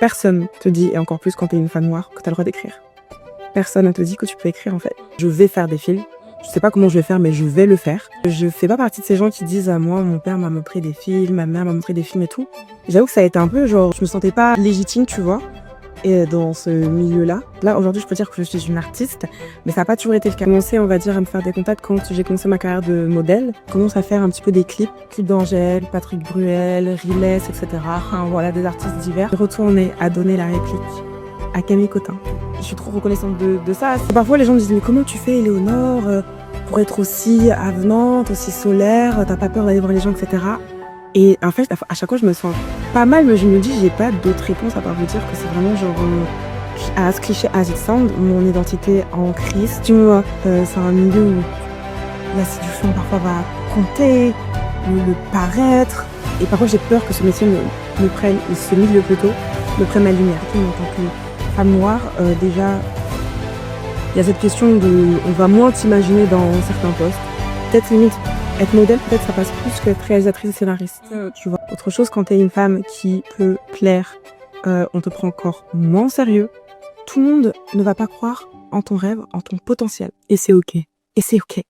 Personne te dit, et encore plus quand t'es une femme noire, que t'as le droit d'écrire. Personne ne te dit que tu peux écrire en fait. Je vais faire des films. Je sais pas comment je vais faire, mais je vais le faire. Je fais pas partie de ces gens qui disent à moi, mon père m'a montré des films, ma mère m'a montré des films et tout. J'avoue que ça a été un peu genre, je me sentais pas légitime, tu vois, et dans ce milieu-là. Là, aujourd'hui, je peux dire que je suis une artiste, mais ça n'a pas toujours été le cas. J'ai commencé, on va dire, à me faire des contacts quand j'ai commencé ma carrière de modèle. Je commence à faire un petit peu des clips d'Angèle, Patrick Bruel, Riles, etc. Enfin, voilà, des artistes divers. Je retournais à donner la réplique à Camille Cotin. Je suis trop reconnaissante de ça. Parfois, les gens me disent, mais comment tu fais, Éléonore, pour être aussi avenante, aussi solaire, t'as pas peur d'aller voir les gens, etc. Et en fait, à chaque fois, je me sens pas mal, mais je me dis, j'ai pas d'autres réponses à part vous dire que c'est vraiment genre, as cliché as it sound, mon identité en crise. Tu vois, c'est un milieu où la séduction parfois va compter, le paraître. Et parfois, j'ai peur que ce métier me prenne, ou ce milieu plutôt, me prenne ma lumière. En tant que femme noire, déjà, il y a cette question de, on va moins t'imaginer dans certains postes. Peut-être limite, être modèle, peut-être ça passe plus que être réalisatrice et scénariste. Tu vois. Autre chose, quand t'es une femme qui peut plaire, on te prend encore moins au sérieux. Tout le monde ne va pas croire en ton rêve, en ton potentiel. Et c'est ok. Et c'est ok.